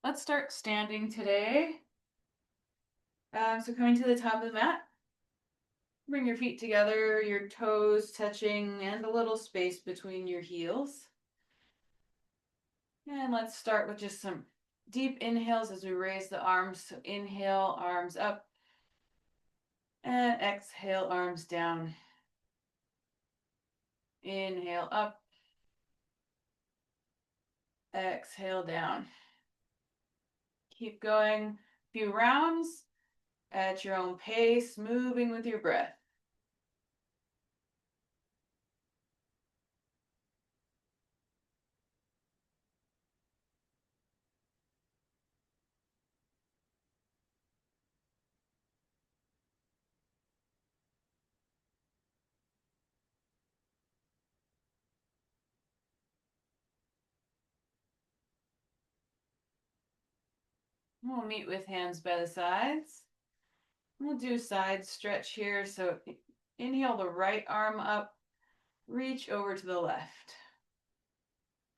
Let's start standing today. So coming to the top of the mat, bring your feet together, your toes touching, and a little space between your heels. And let's start with just some deep inhales as we raise the arms. So inhale, arms up, and exhale, arms down. Inhale up, exhale down. Keep going a few rounds at your own pace, moving with your breath. We'll meet with hands by the sides. We'll do side stretch here. So inhale the right arm up, reach over to the left.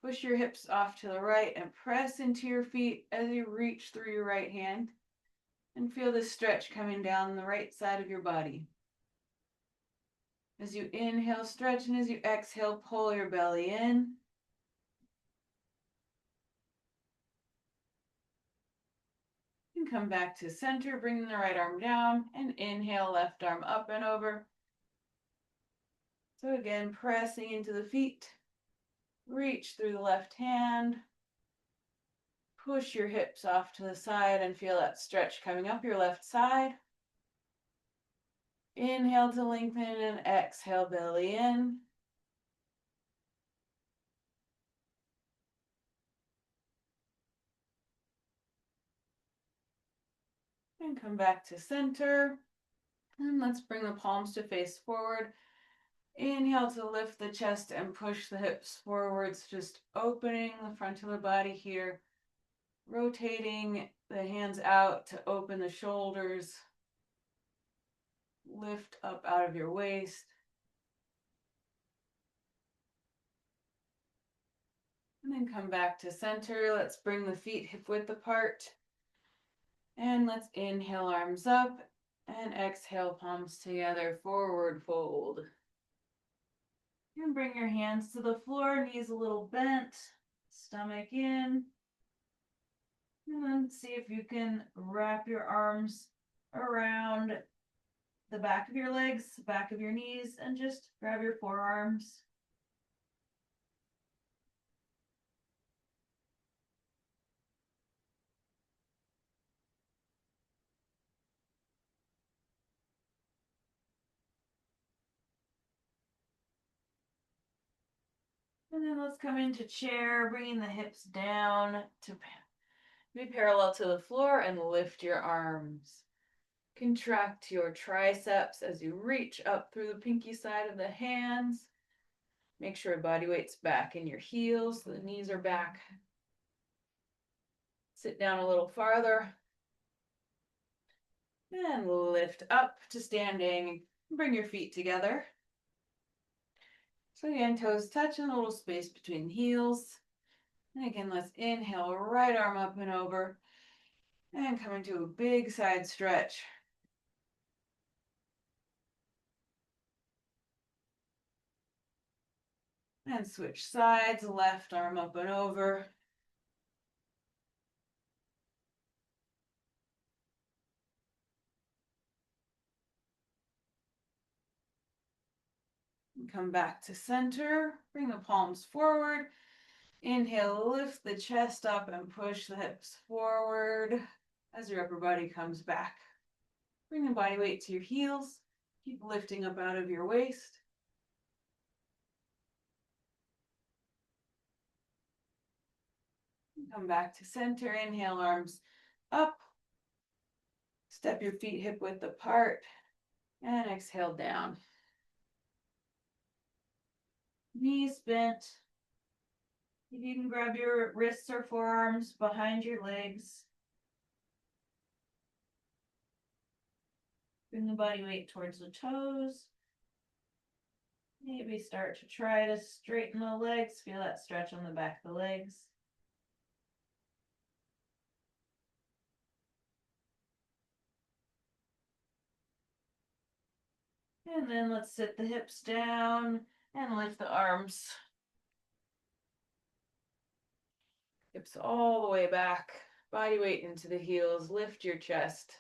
Push your hips off to the right and press into your feet as you reach through your right hand and feel this stretch coming down the right side of your body. As you inhale, stretch, and as you exhale, pull your belly in. And come back to center, bringing the right arm down, and inhale, left arm up and over. So again, pressing into the feet, reach through the left hand, push your hips off to the side and feel that stretch coming up your left side. Inhale to lengthen and exhale, belly in. And come back to center. And let's bring the palms to face forward. Inhale to lift the chest and push the hips forwards, just opening the front of the body here. Rotating the hands out to open the shoulders. Lift up out of your waist. And then come back to center. Let's bring the feet hip width apart. And let's inhale, arms up, and exhale, palms together, forward fold. And bring your hands to the floor, knees a little bent, stomach in. And then see if you can wrap your arms around the back of your legs, back of your knees, and just grab your forearms. And then let's come into chair, bringing the hips down to be parallel to the floor and lift your arms. Contract your triceps as you reach up through the pinky side of the hands. Make sure body weight's back in your heels, so the knees are back. Sit down a little farther. And lift up to standing. Bring your feet together. So again, toes touch and a little space between heels. And again, let's inhale, right arm up and over. And come into a big side stretch. And switch sides, left arm up and over. And come back to center, bring the palms forward. Inhale, lift the chest up and push the hips forward as your upper body comes back. Bring the body weight to your heels. Keep lifting up out of your waist. Come back to center. Inhale, arms up. Step your feet hip width apart. And exhale down. Knees bent. If you can grab your wrists or forearms behind your legs. Bring the body weight towards the toes. Maybe start to try to straighten the legs. Feel that stretch on the back of the legs. And then let's sit the hips down and lift the arms. Hips all the way back, body weight into the heels, lift your chest.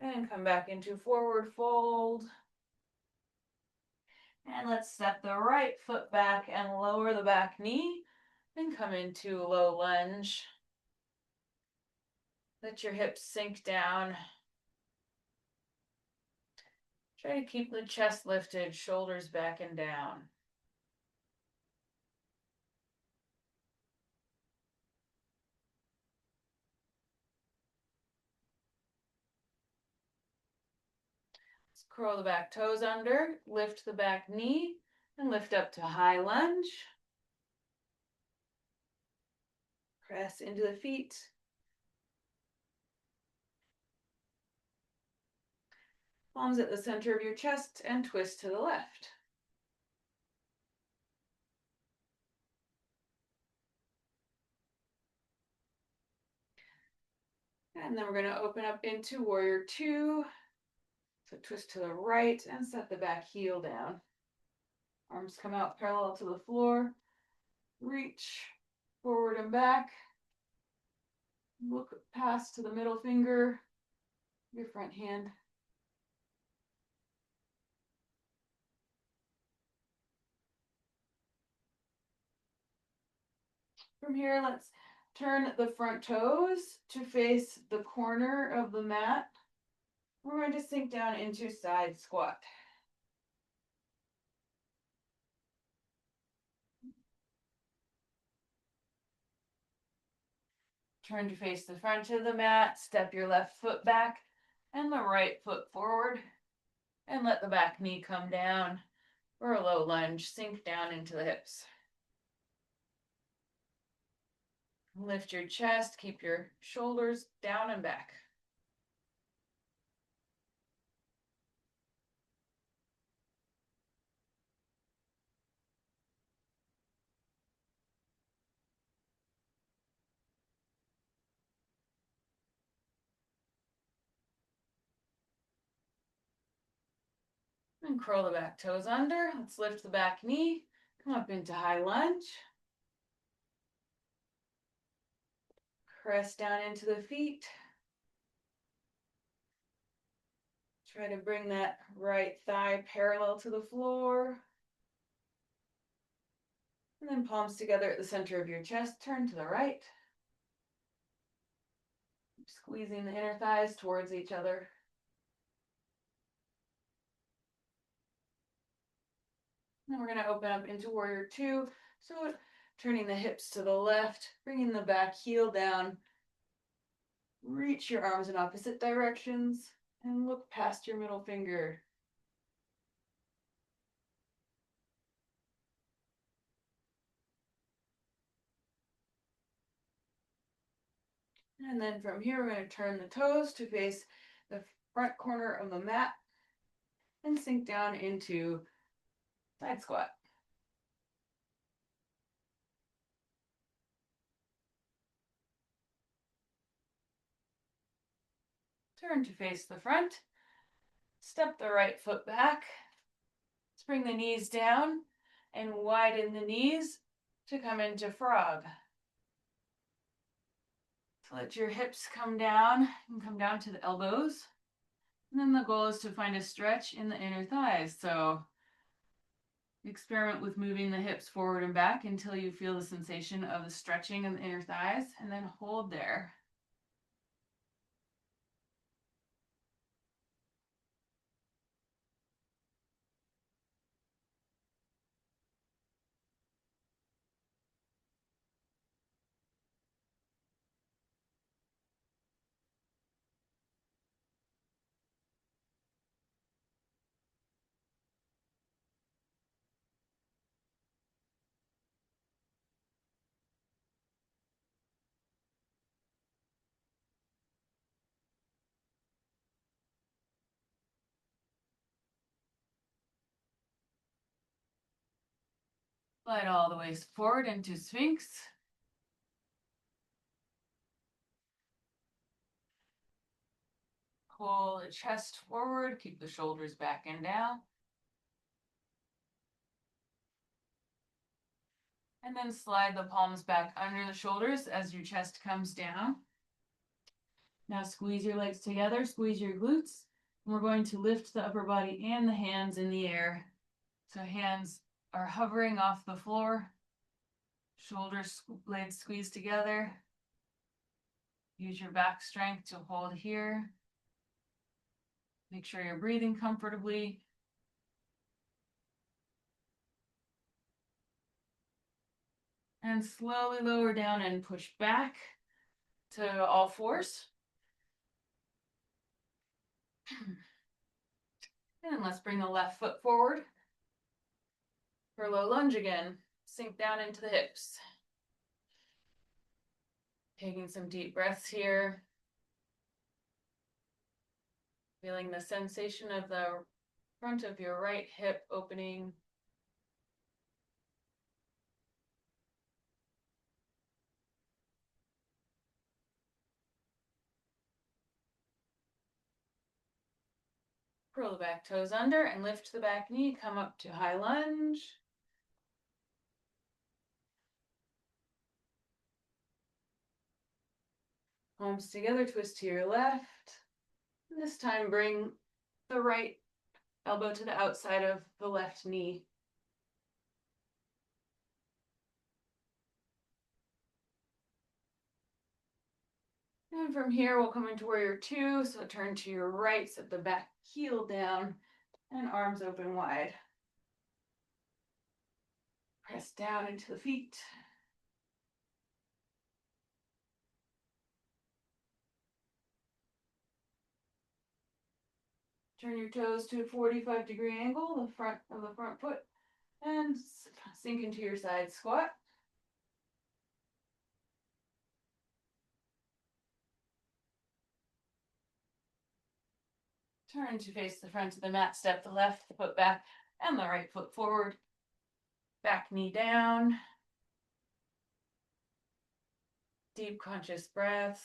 And come back into forward fold. And let's step the right foot back and lower the back knee and come into low lunge. Let your hips sink down. Try to keep the chest lifted, shoulders back and down. Let's curl the back toes under, lift the back knee, and lift up to high lunge. Press into the feet. Palms at the center of your chest and twist to the left. And then we're going to open up into warrior two. So twist to the right and set the back heel down. Arms come out parallel to the floor. Reach forward and back. Look past to the middle finger, your front hand. From here, let's turn the front toes to face the corner of the mat. We're going to sink down into side squat. Turn to face the front of the mat, step your left foot back and the right foot forward, and let the back knee come down for a low lunge, sink down into the hips. Lift your chest, keep your shoulders down and back. And curl the back toes under. Let's lift the back knee, come up into high lunge. Press down into the feet. Try to bring that right thigh parallel to the floor. And then palms together at the center of your chest. Turn to the right. Squeezing the inner thighs towards each other. Then we're going to open up into warrior two. So turning the hips to the left, bringing the back heel down. Reach your arms in opposite directions and look past your middle finger. And then from here, we're going to turn the toes to face the front corner of the mat and sink down into side squat. Turn to face the front. Step the right foot back. Let's bring the knees down and widen the knees to come into frog. So let your hips come down and come down to the elbows. And then the goal is to find a stretch in the inner thighs. So experiment with moving the hips forward and back until you feel the sensation of the stretching in the inner thighs, and then hold there. Slide all the way forward into sphinx. Pull the chest forward, keep the shoulders back and down. And then slide the palms back under the shoulders as your chest comes down. Now squeeze your legs together, squeeze your glutes. And we're going to lift the upper body and the hands in the air. So hands are hovering off the floor. Shoulders, blades squeezed together. Use your back strength to hold here. Make sure you're breathing comfortably. And slowly lower down and push back to all fours. And let's bring the left foot forward for low lunge again. Sink down into the hips. Taking some deep breaths here. Feeling the sensation of the front of your right hip opening. Curl the back toes under and lift the back knee. Come up to high lunge. Palms together, twist to your left. And this time bring the right elbow to the outside of the left knee. And from here, we'll come into warrior two. So turn to your right, set the back heel down and arms open wide. Press down into the feet. Turn your toes to a 45-degree angle, the front of the front foot, and sink into your side squat. Turn to face the front of the mat, step the left foot back and the right foot forward. Back knee down. Deep conscious breaths.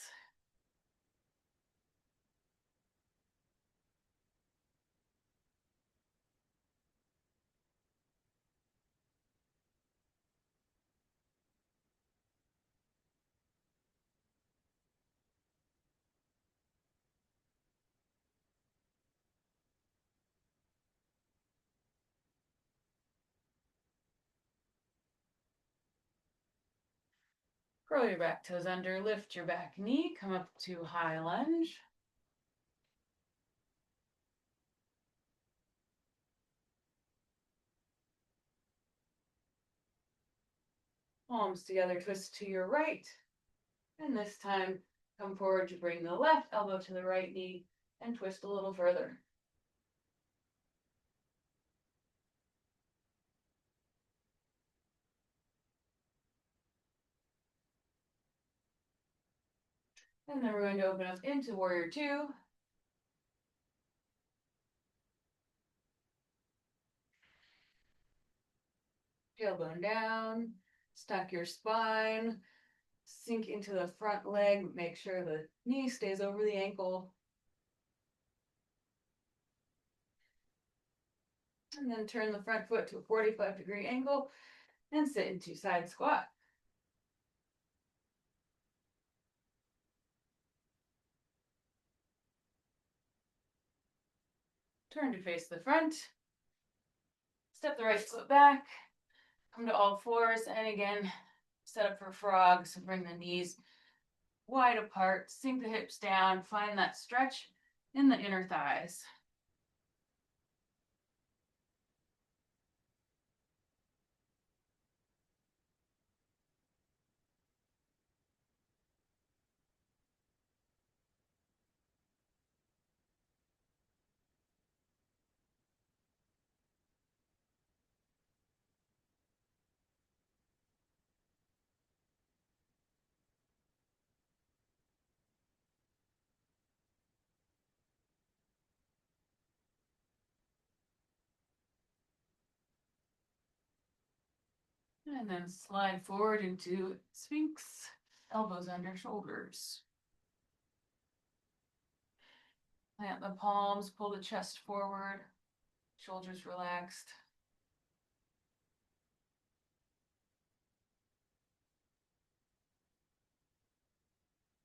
Curl your back toes under, lift your back knee, come up to high lunge. Palms together, twist to your right. And this time, come forward to bring the left elbow to the right knee and twist a little further. And then we're going to open up into warrior two. Tailbone down, stack your spine, sink into the front leg, make sure the knee stays over the ankle. And then turn the front foot to a 45-degree angle and sit into side squat. Turn to face the front. Step the right foot back. Come to all fours. And again, set up for frog. So bring the knees wide apart. Sink the hips down. Find that stretch in the inner thighs. And then slide forward into sphinx, elbows under shoulders. Plant the palms, pull the chest forward, shoulders relaxed.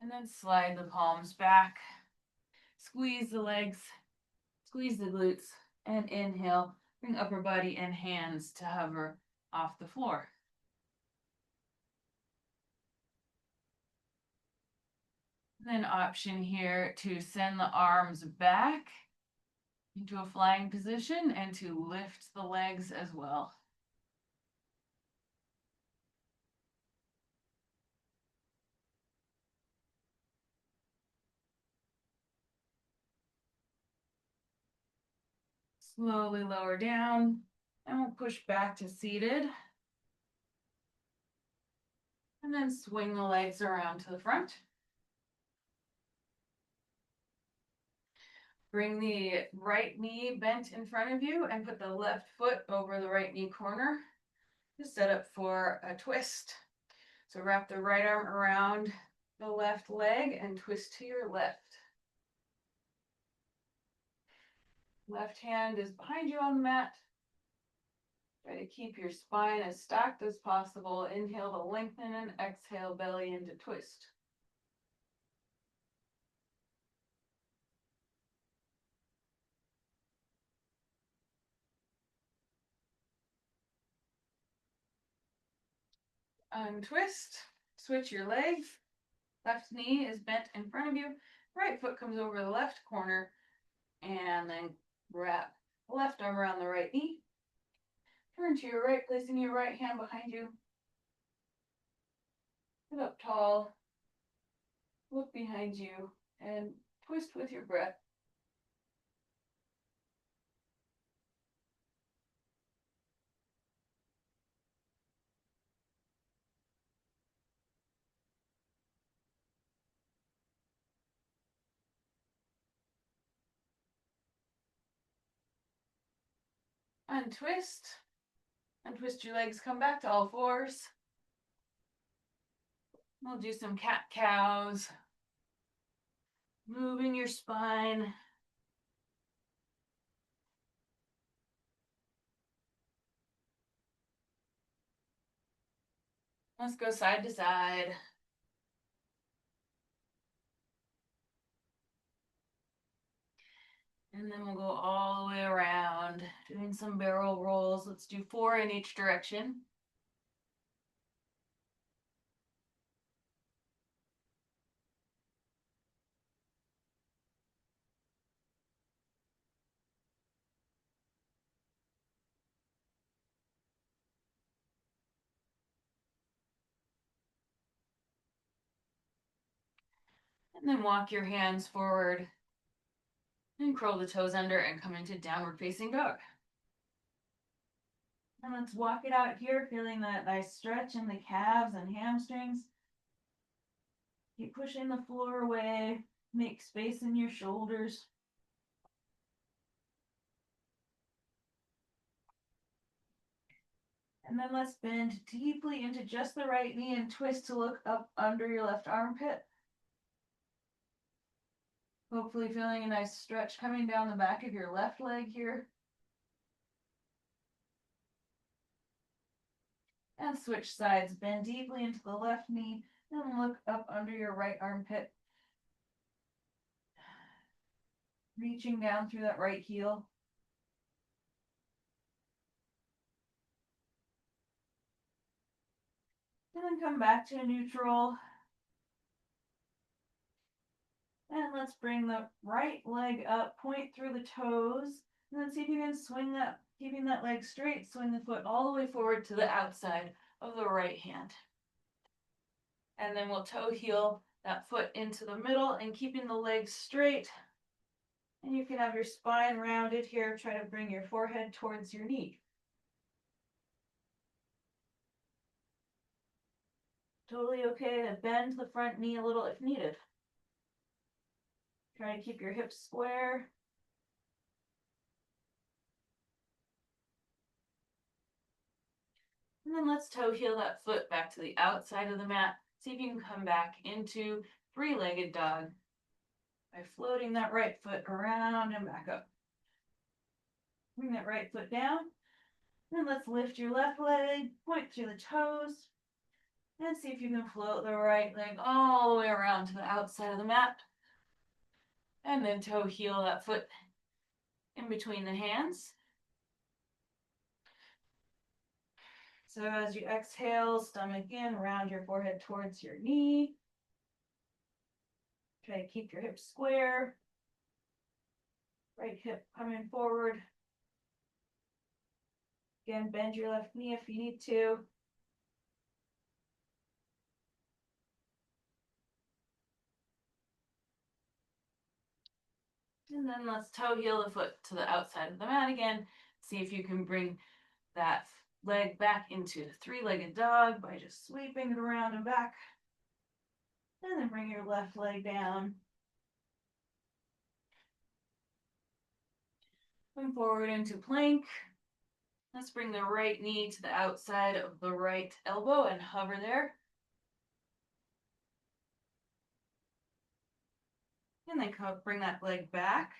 And then slide the palms back. Squeeze the legs, squeeze the glutes, and inhale. Bring upper body and hands to hover off the floor. Then option here to send the arms back into a flying position and to lift the legs as well. Slowly lower down, and we'll push back to seated. And then swing the legs around to the front. Bring the right knee bent in front of you and put the left foot over the right knee corner to set up for a twist. So wrap the right arm around the left leg and twist to your left. Left hand is behind you on the mat. Try to keep your spine as stacked as possible. Inhale to lengthen and exhale belly into twist. Untwist, switch your legs. Left knee is bent in front of you. Right foot comes over the left corner and then wrap left arm around the right knee. Turn to your right, placing your right hand behind you. Sit up tall. Look behind you and twist with your breath. Untwist. Untwist your legs, come back to all fours. We'll do some cat-cows. Moving your spine. Let's go side to side. And then we'll go all the way around, doing some barrel rolls. Let's do 4 in each direction. And then walk your hands forward and curl the toes under and come into downward facing dog. And let's walk it out here, feeling that nice stretch in the calves and hamstrings. Keep pushing the floor away, make space in your shoulders. And then let's bend deeply into just the right knee and twist to look up under your left armpit. Hopefully feeling a nice stretch coming down the back of your left leg here. And switch sides, bend deeply into the left knee and look up under your right armpit. Reaching down through that right heel. And then come back to a neutral. And let's bring the right leg up, point through the toes, and then see if you can swing that, keeping that leg straight, swing the foot all the way forward to the outside of the right hand. And then we'll toe heel that foot into the middle and keeping the legs straight. And you can have your spine rounded here. Try to bring your forehead towards your knee. Totally okay to bend the front knee a little if needed. Try to keep your hips square. And then let's toe heel that foot back to the outside of the mat. See if you can come back into 3-legged dog. by floating that right foot around and back up. Bring that right foot down. Then let's lift your left leg, point through the toes, and see if you can float the right leg all the way around to the outside of the mat. And then toe heel that foot in between the hands. So as you exhale, stomach in, round your forehead towards your knee. Try to keep your hips square. Right hip coming forward. Again, bend your left knee if you need to. And then let's toe heel the foot to the outside of the mat again. See if you can bring that leg back into the three-legged dog by just sweeping it around and back. And then bring your left leg down. Come forward into plank. Let's bring the right knee to the outside of the right elbow and hover there. And then bring that leg back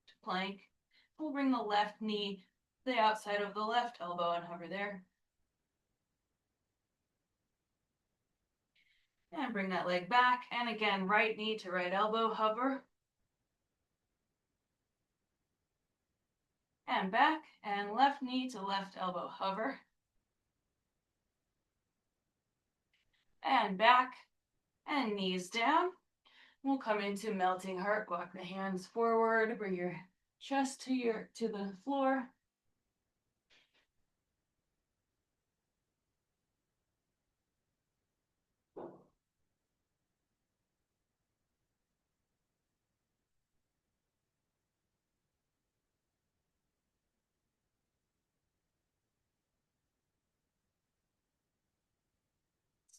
to plank. We'll bring the left knee to the outside of the left elbow and hover there. And bring that leg back. And again, right knee to right elbow, hover. And back. And left knee to left elbow, hover. And back. And knees down. We'll come into melting heart. Walk the hands forward. Bring your chest to the floor.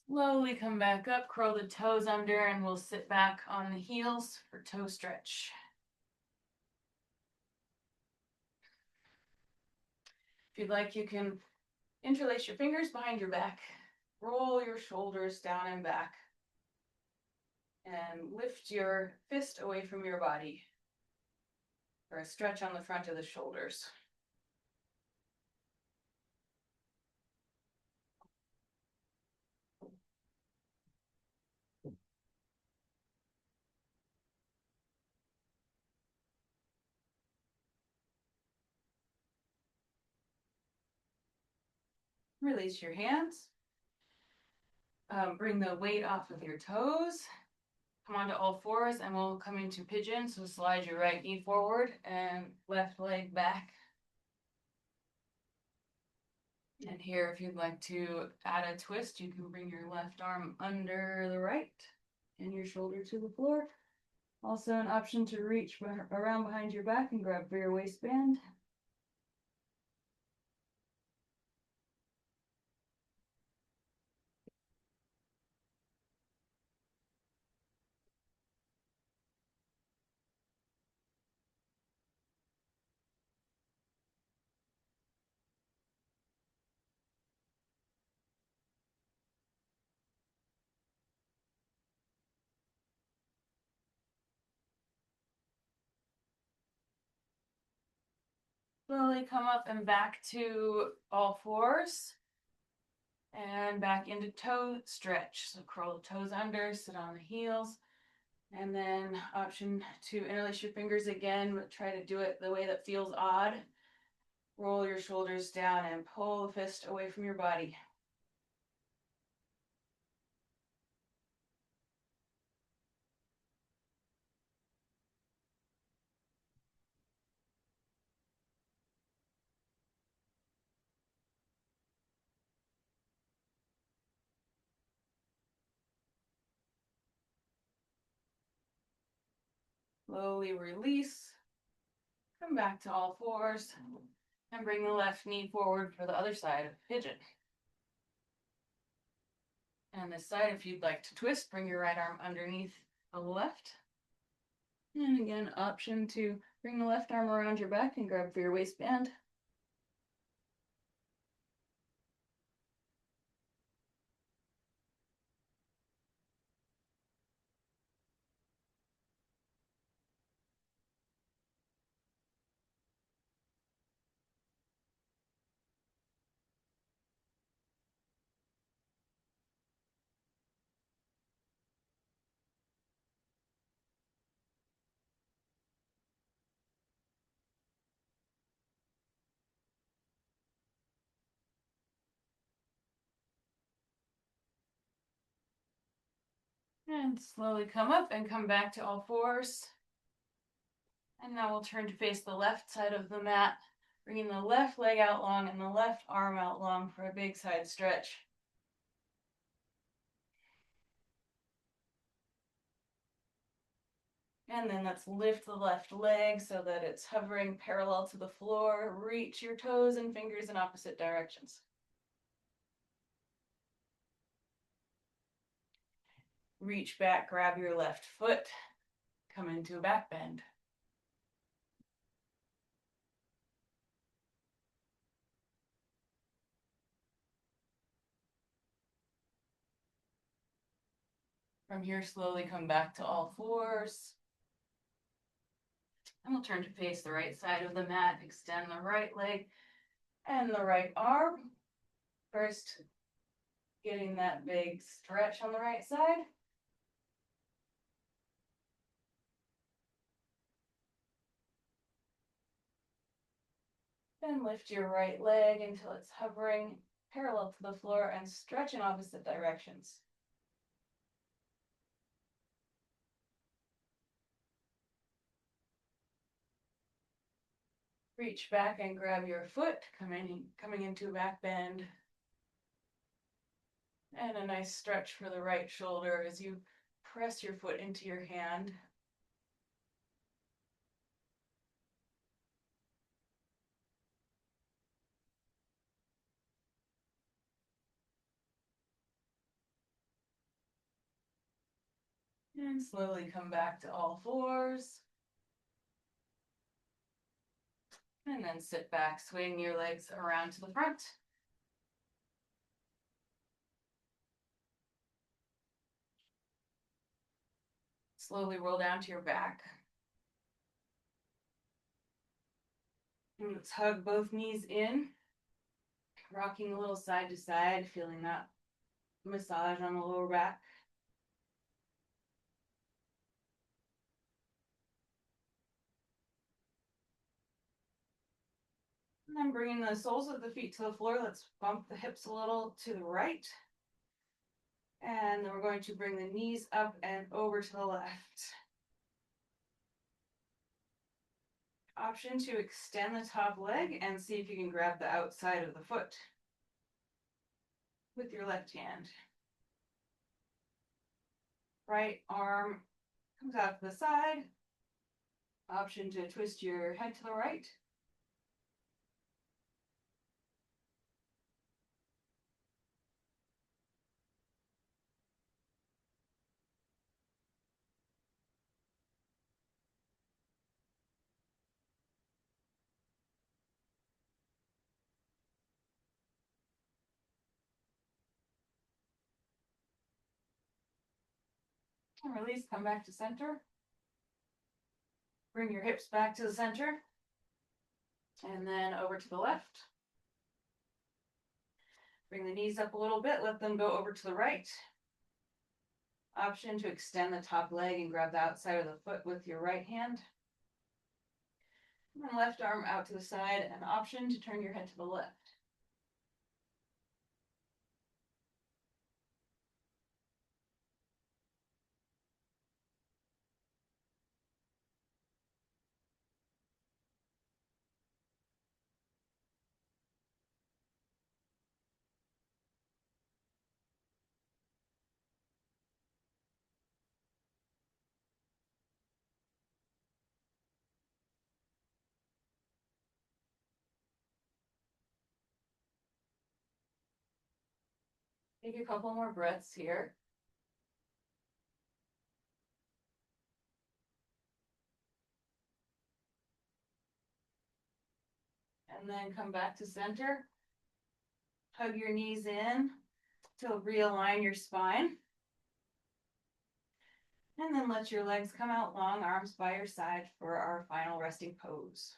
Slowly come back up, curl the toes under, and we'll sit back on the heels for toe stretch. If you'd like, you can interlace your fingers behind your back, roll your shoulders down and back, and lift your fist away from your body for a stretch on the front of the shoulders. Release your hands. Bring the weight off of your toes. Come onto all fours and we'll come into pigeon. So slide your right knee forward and left leg back. And here, if you'd like to add a twist, you can bring your left arm under the right and your shoulder to the floor. Also an option to reach around behind your back and grab for your waistband. Slowly come up and back to all fours and back into toe stretch. So curl the toes under, sit on the heels, and then option to interlace your fingers again, but try to do it the way that feels odd. Roll your shoulders down and pull the fist away from your body. Slowly release. Come back to all fours and bring the left knee forward for the other side of pigeon. And this side, if you'd like to twist, bring your right arm underneath the left. And again, option to bring the left arm around your back and grab for your waistband. And slowly come up and come back to all fours. And now we'll turn to face the left side of the mat, bringing the left leg out long and the left arm out long for a big side stretch. And then let's lift the left leg so that it's hovering parallel to the floor. Reach your toes and fingers in opposite directions. Reach back, grab your left foot, come into a back bend. From here, slowly come back to all fours. And we'll turn to face the right side of the mat, extend the right leg and the right arm. First, getting that big stretch on the right side. Then lift your right leg until it's hovering parallel to the floor and stretch in opposite directions. Reach back and grab your foot, coming into a back bend. And a nice stretch for the right shoulder as you press your foot into your hand. And slowly come back to all fours. And then sit back, swing your legs around to the front. Slowly roll down to your back. And let's hug both knees in, rocking a little side to side, feeling that massage on the lower back. And then bringing the soles of the feet to the floor, let's bump the hips a little to the right. And then we're going to bring the knees up and over to the left. Option to extend the top leg and see if you can grab the outside of the foot with your left hand. Right arm comes out to the side. Option to twist your head to the right. And release, come back to center. Bring your hips back to the center. And then over to the left. Bring the knees up a little bit, let them go over to the right. Option to extend the top leg and grab the outside of the foot with your right hand. And then left arm out to the side, and option to turn your head to the left. Take a couple more breaths here. And then come back to center. Hug your knees in to realign your spine. And then let your legs come out long, arms by your side for our final resting pose.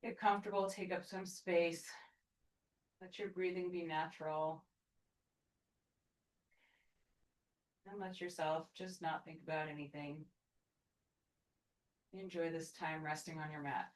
Get comfortable, take up some space. Let your breathing be natural. And let yourself just not think about anything. Enjoy this time resting on your mat.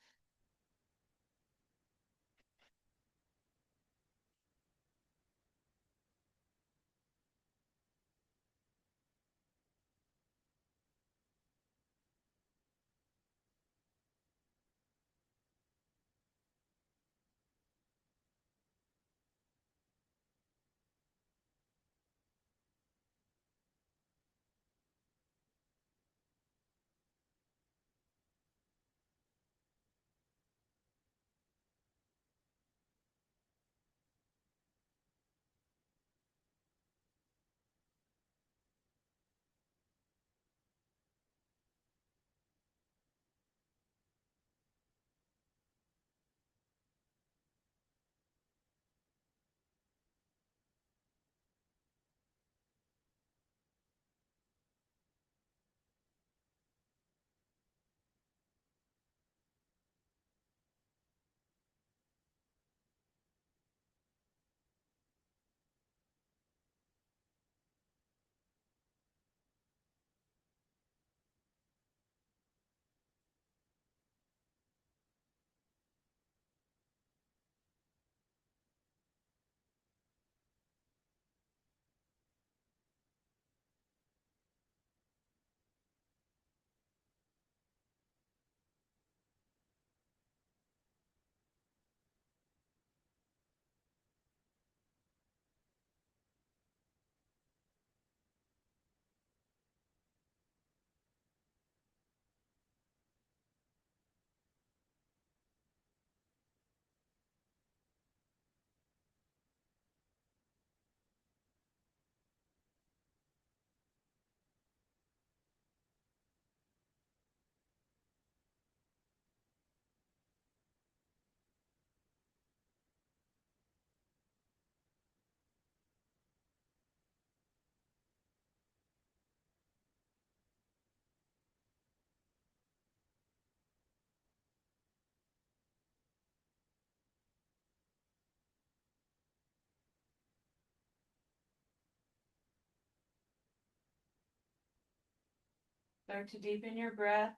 Start to deepen your breath.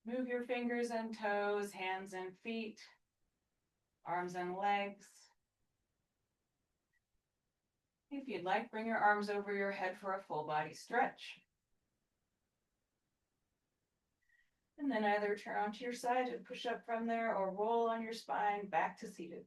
Move your fingers and toes, hands and feet, arms and legs. If you'd like, bring your arms over your head for a full body stretch. And then either turn onto your side and push up from there or roll on your spine back to seated.